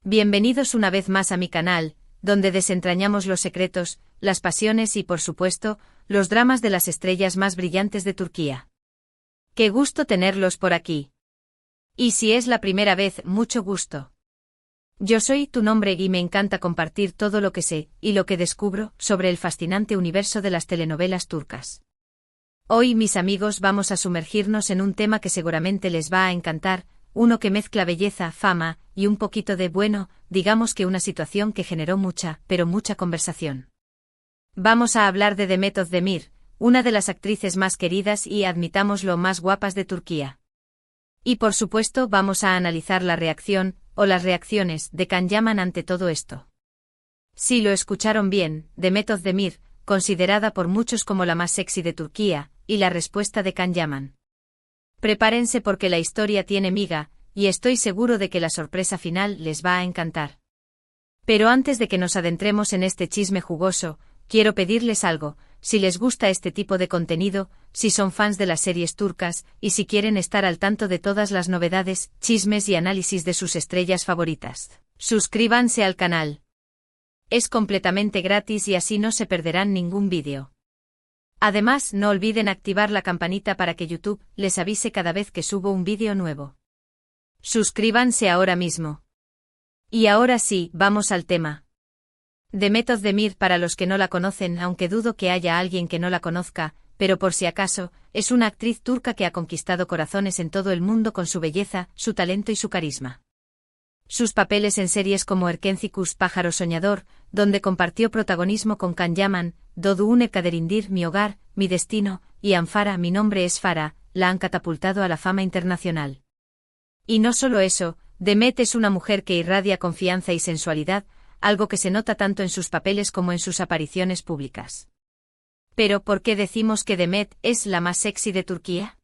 Bienvenidos una vez más a mi canal, donde desentrañamos los secretos, las pasiones y, por supuesto, los dramas de las estrellas más brillantes de Turquía. ¡Qué gusto tenerlos por aquí! Y si es la primera vez, mucho gusto. Yo soy tu nombre y me encanta compartir todo lo que sé y lo que descubro sobre el fascinante universo de las telenovelas turcas. Hoy, mis amigos, vamos a sumergirnos en un tema que seguramente les va a encantar, uno que mezcla belleza, fama y un poquito de, bueno, digamos que una situación que generó mucha, pero mucha conversación. Vamos a hablar de Demet Özdemir, una de las actrices más queridas y, admitámoslo, más guapas de Turquía. Y por supuesto vamos a analizar la reacción, o las reacciones, de Can Yaman ante todo esto. Sí, lo escucharon bien, Demet Özdemir, considerada por muchos como la más sexy de Turquía, y la respuesta de Can Yaman. Prepárense porque la historia tiene miga, y estoy seguro de que la sorpresa final les va a encantar. Pero antes de que nos adentremos en este chisme jugoso, quiero pedirles algo: si les gusta este tipo de contenido, si son fans de las series turcas, y si quieren estar al tanto de todas las novedades, chismes y análisis de sus estrellas favoritas, suscríbanse al canal. Es completamente gratis y así no se perderán ningún vídeo. Además, no olviden activar la campanita para que YouTube les avise cada vez que subo un vídeo nuevo. Suscríbanse ahora mismo. Y ahora sí, vamos al tema. Demet Özdemir, para los que no la conocen, aunque dudo que haya alguien que no la conozca, pero por si acaso, es una actriz turca que ha conquistado corazones en todo el mundo con su belleza, su talento y su carisma. Sus papeles en series como Erkencikus, Pájaro Soñador, donde compartió protagonismo con Can Yaman, Doğduğun Ev Kaderindir, Mi Hogar, Mi Destino, y Anfara, Mi Nombre es Farah, la han catapultado a la fama internacional. Y no solo eso, Demet es una mujer que irradia confianza y sensualidad, algo que se nota tanto en sus papeles como en sus apariciones públicas. Pero, ¿por qué decimos que Demet es la más sexy de Turquía?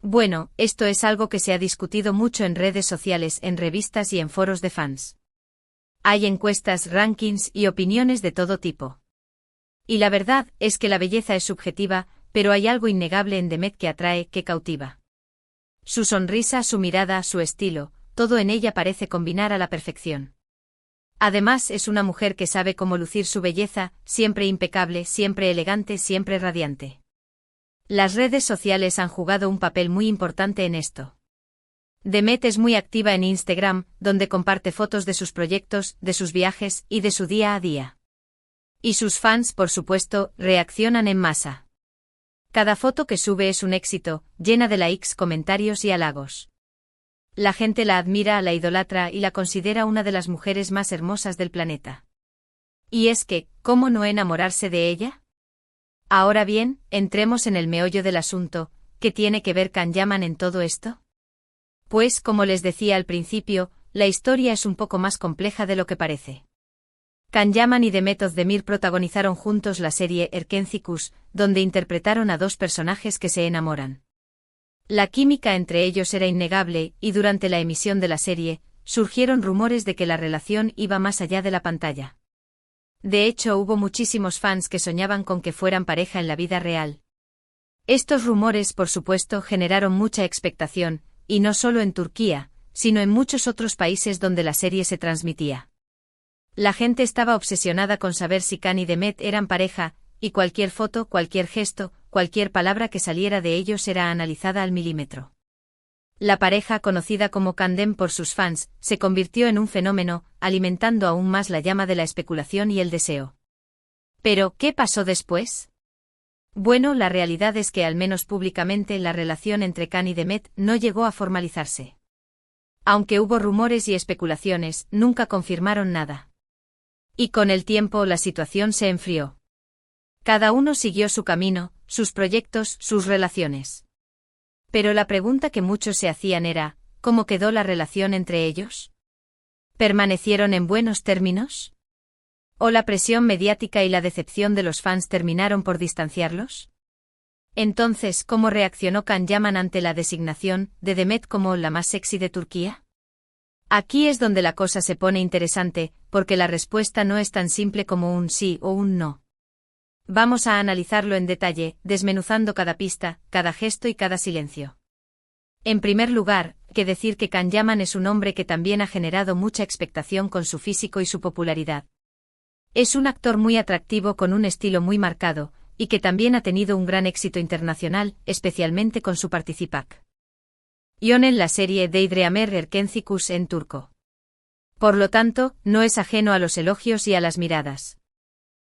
Bueno, esto es algo que se ha discutido mucho en redes sociales, en revistas y en foros de fans. Hay encuestas, rankings y opiniones de todo tipo. Y la verdad es que la belleza es subjetiva, pero hay algo innegable en Demet que atrae, que cautiva. Su sonrisa, su mirada, su estilo, todo en ella parece combinar a la perfección. Además, es una mujer que sabe cómo lucir su belleza, siempre impecable, siempre elegante, siempre radiante. Las redes sociales han jugado un papel muy importante en esto. Demet es muy activa en Instagram, donde comparte fotos de sus proyectos, de sus viajes y de su día a día. Y sus fans, por supuesto, reaccionan en masa. Cada foto que sube es un éxito, llena de likes, comentarios y halagos. La gente la admira, la idolatra y la considera una de las mujeres más hermosas del planeta. Y es que, ¿cómo no enamorarse de ella? Ahora bien, entremos en el meollo del asunto. ¿Qué tiene que ver Can Yaman en todo esto? Pues, como les decía al principio, la historia es un poco más compleja de lo que parece. Can Yaman y Demet Özdemir protagonizaron juntos la serie Erkencikus, donde interpretaron a dos personajes que se enamoran. La química entre ellos era innegable, y durante la emisión de la serie, surgieron rumores de que la relación iba más allá de la pantalla. De hecho, hubo muchísimos fans que soñaban con que fueran pareja en la vida real. Estos rumores, por supuesto, generaron mucha expectación, y no solo en Turquía, sino en muchos otros países donde la serie se transmitía. La gente estaba obsesionada con saber si Can y Demet eran pareja, y cualquier foto, cualquier gesto, cualquier palabra que saliera de ellos era analizada al milímetro. La pareja, conocida como Candem por sus fans, se convirtió en un fenómeno, alimentando aún más la llama de la especulación y el deseo. Pero, ¿qué pasó después? Bueno, la realidad es que al menos públicamente la relación entre Can y Demet no llegó a formalizarse. Aunque hubo rumores y especulaciones, nunca confirmaron nada. Y con el tiempo la situación se enfrió. Cada uno siguió su camino, sus proyectos, sus relaciones. Pero la pregunta que muchos se hacían era, ¿cómo quedó la relación entre ellos? ¿Permanecieron en buenos términos? ¿O la presión mediática y la decepción de los fans terminaron por distanciarlos? Entonces, ¿cómo reaccionó Can Yaman ante la designación de Demet como la más sexy de Turquía? Aquí es donde la cosa se pone interesante, porque la respuesta no es tan simple como un sí o un no. Vamos a analizarlo en detalle, desmenuzando cada pista, cada gesto y cada silencio. En primer lugar, que decir que Can Yaman es un hombre que también ha generado mucha expectación con su físico y su popularidad. Es un actor muy atractivo con un estilo muy marcado, y que también ha tenido un gran éxito internacional, especialmente con su participación en la serie Daydreamer Erkencikus en turco. Por lo tanto, no es ajeno a los elogios y a las miradas.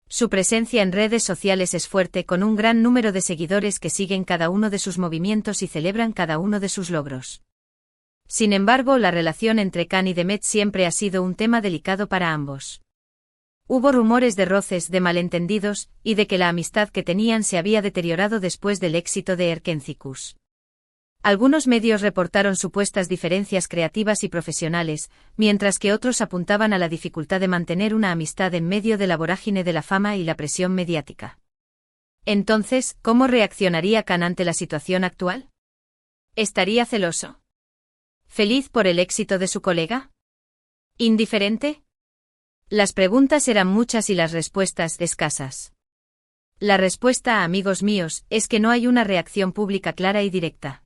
Su presencia en redes sociales es fuerte, con un gran número de seguidores que siguen cada uno de sus movimientos y celebran cada uno de sus logros. Sin embargo, la relación entre Can y Demet siempre ha sido un tema delicado para ambos. Hubo rumores de roces, de malentendidos, y de que la amistad que tenían se había deteriorado después del éxito de Erkencikus. Algunos medios reportaron supuestas diferencias creativas y profesionales, mientras que otros apuntaban a la dificultad de mantener una amistad en medio de la vorágine de la fama y la presión mediática. Entonces, ¿cómo reaccionaría Can ante la situación actual? ¿Estaría celoso? ¿Feliz por el éxito de su colega? ¿Indiferente? Las preguntas eran muchas y las respuestas escasas. La respuesta, amigos míos, es que no hay una reacción pública clara y directa.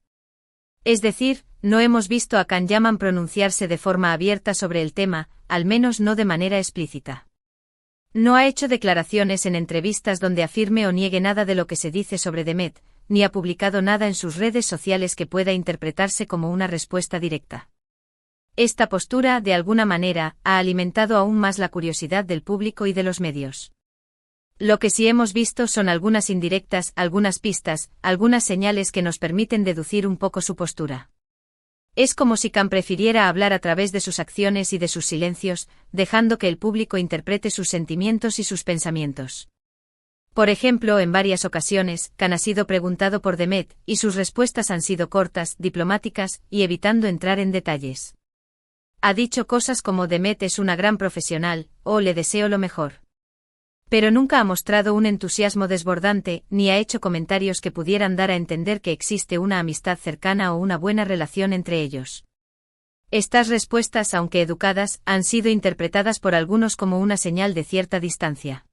Es decir, no hemos visto a Can Yaman pronunciarse de forma abierta sobre el tema, al menos no de manera explícita. No ha hecho declaraciones en entrevistas donde afirme o niegue nada de lo que se dice sobre Demet, ni ha publicado nada en sus redes sociales que pueda interpretarse como una respuesta directa. Esta postura, de alguna manera, ha alimentado aún más la curiosidad del público y de los medios. Lo que sí hemos visto son algunas indirectas, algunas pistas, algunas señales que nos permiten deducir un poco su postura. Es como si Can prefiriera hablar a través de sus acciones y de sus silencios, dejando que el público interprete sus sentimientos y sus pensamientos. Por ejemplo, en varias ocasiones, Can ha sido preguntado por Demet, y sus respuestas han sido cortas, diplomáticas, y evitando entrar en detalles. Ha dicho cosas como Demet es una gran profesional, o le deseo lo mejor. Pero nunca ha mostrado un entusiasmo desbordante, ni ha hecho comentarios que pudieran dar a entender que existe una amistad cercana o una buena relación entre ellos. Estas respuestas, aunque educadas, han sido interpretadas por algunos como una señal de cierta distancia.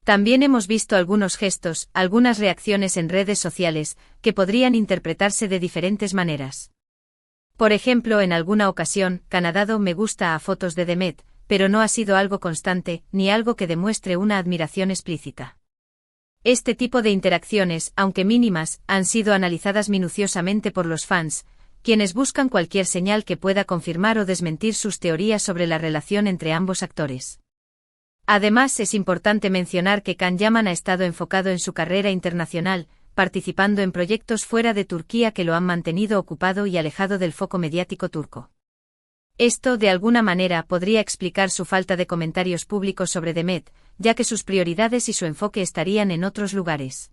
También hemos visto algunos gestos, algunas reacciones en redes sociales, que podrían interpretarse de diferentes maneras. Por ejemplo, en alguna ocasión, Can ha dado me gusta a fotos de Demet, pero no ha sido algo constante, ni algo que demuestre una admiración explícita. Este tipo de interacciones, aunque mínimas, han sido analizadas minuciosamente por los fans, quienes buscan cualquier señal que pueda confirmar o desmentir sus teorías sobre la relación entre ambos actores. Además, es importante mencionar que Can Yaman ha estado enfocado en su carrera internacional, participando en proyectos fuera de Turquía que lo han mantenido ocupado y alejado del foco mediático turco. Esto, de alguna manera, podría explicar su falta de comentarios públicos sobre Demet, ya que sus prioridades y su enfoque estarían en otros lugares.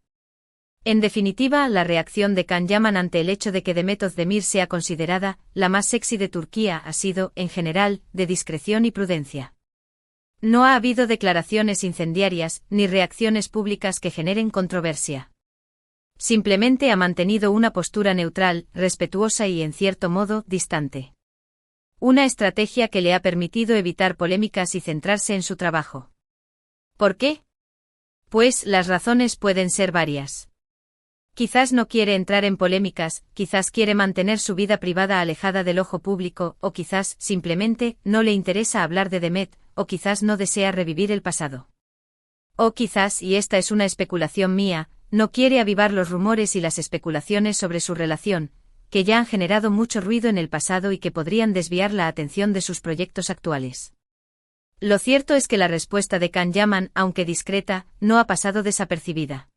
En definitiva, la reacción de Can Yaman ante el hecho de que Demet Özdemir sea considerada la más sexy de Turquía ha sido, en general, de discreción y prudencia. No ha habido declaraciones incendiarias, ni reacciones públicas que generen controversia. Simplemente ha mantenido una postura neutral, respetuosa y, en cierto modo, distante. Una estrategia que le ha permitido evitar polémicas y centrarse en su trabajo. ¿Por qué? Pues las razones pueden ser varias. Quizás no quiere entrar en polémicas, quizás quiere mantener su vida privada alejada del ojo público, o quizás, simplemente, no le interesa hablar de Demet, o quizás no desea revivir el pasado. O quizás, y esta es una especulación mía, no quiere avivar los rumores y las especulaciones sobre su relación, que ya han generado mucho ruido en el pasado y que podrían desviar la atención de sus proyectos actuales. Lo cierto es que la respuesta de Can Yaman, aunque discreta, no ha pasado desapercibida.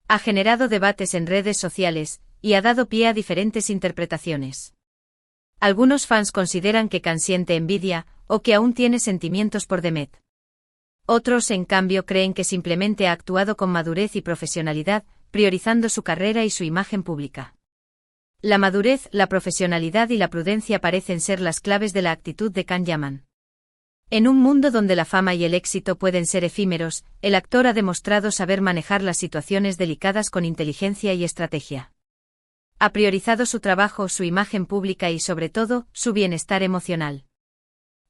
Ha generado debates en redes sociales, y ha dado pie a diferentes interpretaciones. Algunos fans consideran que Can siente envidia, o que aún tiene sentimientos por Demet. Otros, en cambio, creen que simplemente ha actuado con madurez y profesionalidad, priorizando su carrera y su imagen pública. La madurez, la profesionalidad y la prudencia parecen ser las claves de la actitud de Can Yaman. En un mundo donde la fama y el éxito pueden ser efímeros, el actor ha demostrado saber manejar las situaciones delicadas con inteligencia y estrategia. Ha priorizado su trabajo, su imagen pública y, sobre todo, su bienestar emocional.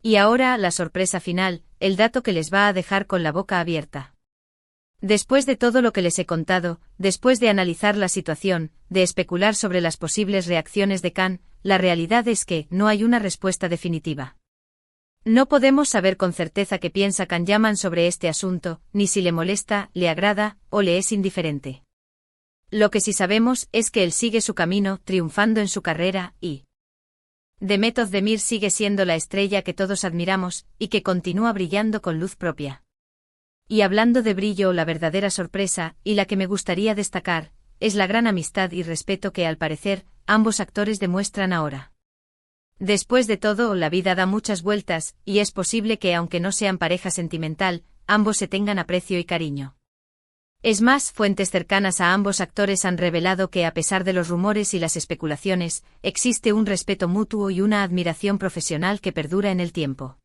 Y ahora, la sorpresa final, el dato que les va a dejar con la boca abierta. Después de todo lo que les he contado, después de analizar la situación, de especular sobre las posibles reacciones de Khan, la realidad es que no hay una respuesta definitiva. No podemos saber con certeza qué piensa Can Yaman sobre este asunto, ni si le molesta, le agrada, o le es indiferente. Lo que sí sabemos es que él sigue su camino, triunfando en su carrera, y Demet Özdemir sigue siendo la estrella que todos admiramos, y que continúa brillando con luz propia. Y hablando de brillo, la verdadera sorpresa, y la que me gustaría destacar, es la gran amistad y respeto que al parecer, ambos actores demuestran ahora. Después de todo, la vida da muchas vueltas, y es posible que aunque no sean pareja sentimental, ambos se tengan aprecio y cariño. Es más, fuentes cercanas a ambos actores han revelado que a pesar de los rumores y las especulaciones, existe un respeto mutuo y una admiración profesional que perdura en el tiempo.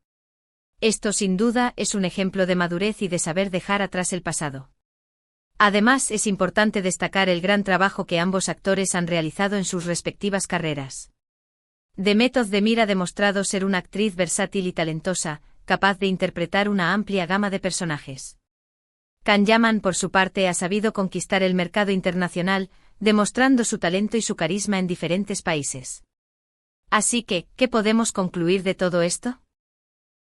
Esto sin duda es un ejemplo de madurez y de saber dejar atrás el pasado. Además, es importante destacar el gran trabajo que ambos actores han realizado en sus respectivas carreras. Demet Özdemir ha demostrado ser una actriz versátil y talentosa, capaz de interpretar una amplia gama de personajes. Can Yaman, por su parte, ha sabido conquistar el mercado internacional, demostrando su talento y su carisma en diferentes países. Así que, ¿qué podemos concluir de todo esto?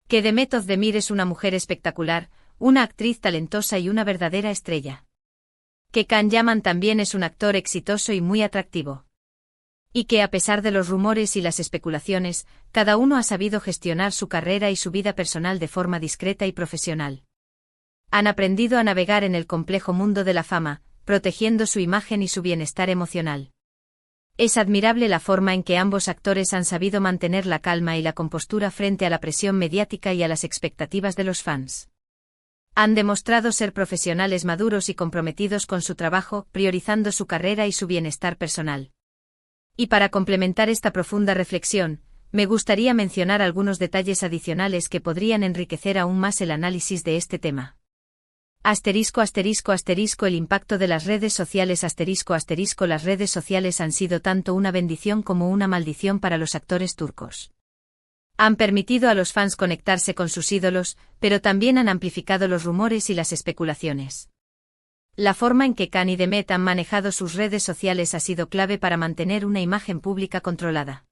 Que Demet Özdemir es una mujer espectacular, una actriz talentosa y una verdadera estrella. Que Can Yaman también es un actor exitoso y muy atractivo. Y que a pesar de los rumores y las especulaciones, cada uno ha sabido gestionar su carrera y su vida personal de forma discreta y profesional. Han aprendido a navegar en el complejo mundo de la fama, protegiendo su imagen y su bienestar emocional. Es admirable la forma en que ambos actores han sabido mantener la calma y la compostura frente a la presión mediática y a las expectativas de los fans. Han demostrado ser profesionales maduros y comprometidos con su trabajo, priorizando su carrera y su bienestar personal. Y para complementar esta profunda reflexión, me gustaría mencionar algunos detalles adicionales que podrían enriquecer aún más el análisis de este tema. El impacto de las redes sociales. Las redes sociales han sido tanto una bendición como una maldición para los actores turcos. Han permitido a los fans conectarse con sus ídolos, pero también han amplificado los rumores y las especulaciones. La forma en que Can y Demet han manejado sus redes sociales ha sido clave para mantener una imagen pública controlada.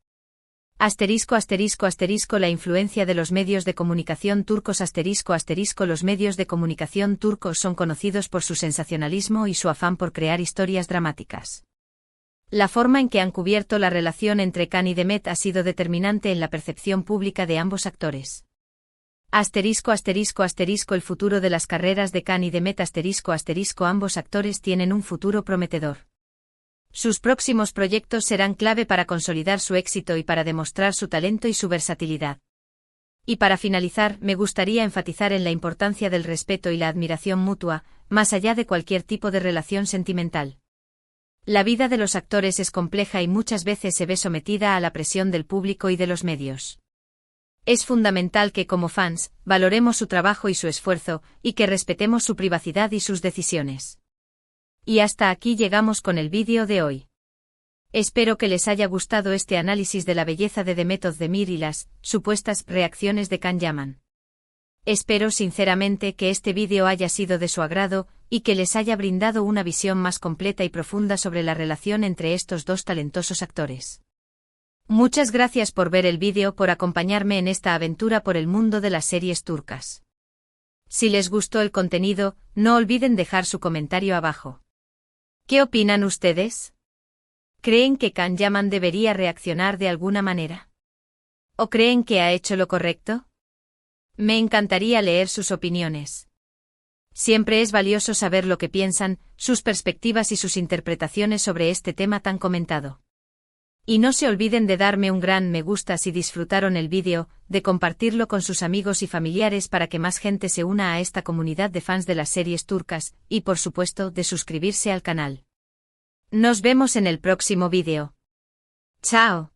La influencia de los medios de comunicación turcos. Los medios de comunicación turcos son conocidos por su sensacionalismo y su afán por crear historias dramáticas. La forma en que han cubierto la relación entre Can y Demet ha sido determinante en la percepción pública de ambos actores. El futuro de las carreras de Can y Demet. Ambos actores tienen un futuro prometedor. Sus próximos proyectos serán clave para consolidar su éxito y para demostrar su talento y su versatilidad. Y para finalizar, me gustaría enfatizar en la importancia del respeto y la admiración mutua, más allá de cualquier tipo de relación sentimental. La vida de los actores es compleja y muchas veces se ve sometida a la presión del público y de los medios. Es fundamental que como fans, valoremos su trabajo y su esfuerzo, y que respetemos su privacidad y sus decisiones. Y hasta aquí llegamos con el vídeo de hoy. Espero que les haya gustado este análisis de la belleza de Demet Özdemir y las supuestas reacciones de Can Yaman. Espero sinceramente que este vídeo haya sido de su agrado, y que les haya brindado una visión más completa y profunda sobre la relación entre estos dos talentosos actores. Muchas gracias por ver el vídeo, por acompañarme en esta aventura por el mundo de las series turcas. Si les gustó el contenido, no olviden dejar su comentario abajo. ¿Qué opinan ustedes? ¿Creen que Can Yaman debería reaccionar de alguna manera? ¿O creen que ha hecho lo correcto? Me encantaría leer sus opiniones. Siempre es valioso saber lo que piensan, sus perspectivas y sus interpretaciones sobre este tema tan comentado. Y no se olviden de darme un gran me gusta si disfrutaron el vídeo, de compartirlo con sus amigos y familiares para que más gente se una a esta comunidad de fans de las series turcas, y por supuesto de suscribirse al canal. Nos vemos en el próximo vídeo. ¡Chao!